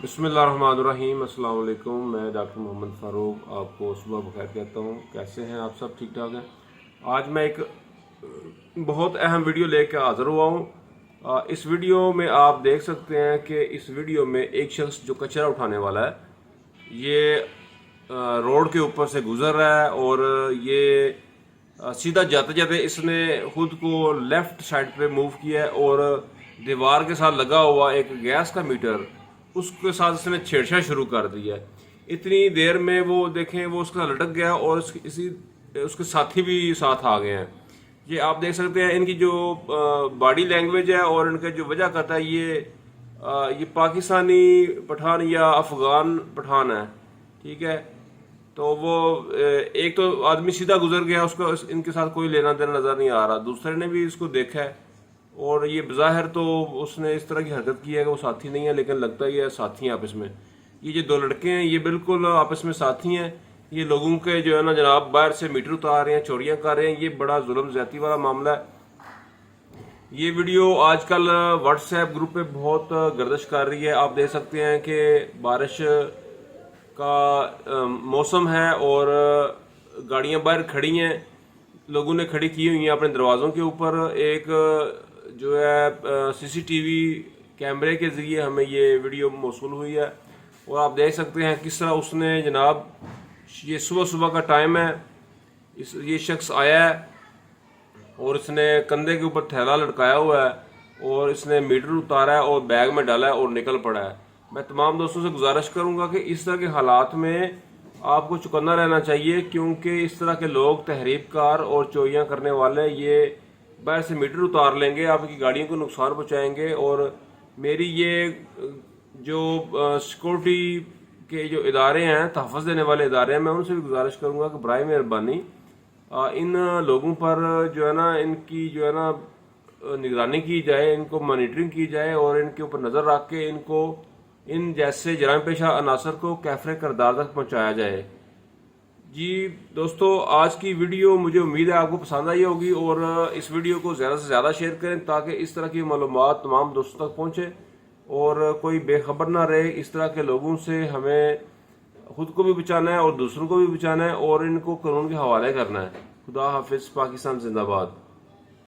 बिस्मिल्लाहिर्रहमानिर्रहीम। अस्सलाम वालेकुम। मैं डॉक्टर मोहम्मद फ़ारूक आपको सुबह बखैर कहता हूँ। कैसे हैं आप सब? ठीक ठाक हैं। आज मैं एक बहुत अहम वीडियो लेकर हाज़िर हुआ हूँ। इस वीडियो में आप देख सकते हैं कि इस वीडियो में एक शख्स जो कचरा उठाने वाला है, ये रोड के ऊपर से गुज़र रहा है और ये सीधा जाते जाते इसने खुद को लेफ़्ट साइड पे मूव किया है और दीवार के साथ लगा हुआ एक गैस का मीटर, उसके साथ इसने छेड़छाड़ शुरू कर दिया है। इतनी देर में वो देखें, वो उसका लटक गया और उसके साथी भी साथ आ गए हैं। ये आप देख सकते हैं इनकी जो बॉडी लैंग्वेज है और इनका जो वजह कहता है, ये पाकिस्तानी पठान या अफगान पठान है। ठीक है, तो वो एक तो आदमी सीधा गुजर गया, उसको इनके साथ कोई लेना देना नज़र नहीं आ रहा। दूसरे ने भी इसको देखा है और ये बज़ाहिर तो उसने इस तरह की हरकत की है कि वो साथी नहीं है, लेकिन लगता ही है साथी हैं आपस में। ये जो दो लड़के हैं ये बिल्कुल आपस में साथी हैं। ये लोगों के जो है ना जनाब बाहर से मीटर उतार रहे हैं, चोरियां कर रहे हैं। ये बड़ा जुल्म ज़्यादती वाला मामला है। ये वीडियो आजकल व्हाट्सएप ग्रुप पे बहुत गर्दिश कर रही है। आप देख सकते हैं कि बारिश का मौसम है और गाड़ियां बाहर खड़ी हैं, लोगों ने खड़ी की हुई हैं अपने दरवाज़ों के ऊपर। एक जो है सीसीटीवी कैमरे के ज़रिए हमें ये वीडियो मौसूल हुई है और आप देख सकते हैं किस तरह उसने जनाब, ये सुबह सुबह का टाइम है, ये शख्स आया है और इसने कंधे के ऊपर थैला लटकाया हुआ है और इसने मीटर उतारा है और बैग में डाला है और निकल पड़ा है। मैं तमाम दोस्तों से गुजारिश करूंगा कि इस तरह के हालात में आपको चौकन्ना रहना चाहिए, क्योंकि इस तरह के लोग तहरीबकार और चोरियां करने वाले ये बाहर से मीटर उतार लेंगे, आपकी गाड़ियों को नुकसान पहुंचाएंगे। और मेरी ये जो सिक्योरिटी के जो इदारे हैं, तहफ़्फ़ुज़ देने वाले इदारे हैं, मैं उनसे भी गुजारिश करूंगा कि बराए मेहरबानी इन लोगों पर जो है ना, इनकी जो है ना निगरानी की जाए, इनको मॉनिटरिंग की जाए और इनके ऊपर नज़र रख के इनको, इन जैसे जराम पेशा अनासर को कैफरे किरदार तक पहुँचाया जाए। जी दोस्तों, आज की वीडियो मुझे उम्मीद है आपको पसंद आई होगी और इस वीडियो को ज़्यादा से ज़्यादा शेयर करें ताकि इस तरह की मालूमात तमाम दोस्तों तक पहुँचे और कोई बेखबर ना रहे। इस तरह के लोगों से हमें खुद को भी बचाना है और दूसरों को भी बचाना है और इनको कानून के हवाले करना है। खुदा हाफिज़। पाकिस्तान जिंदाबाद।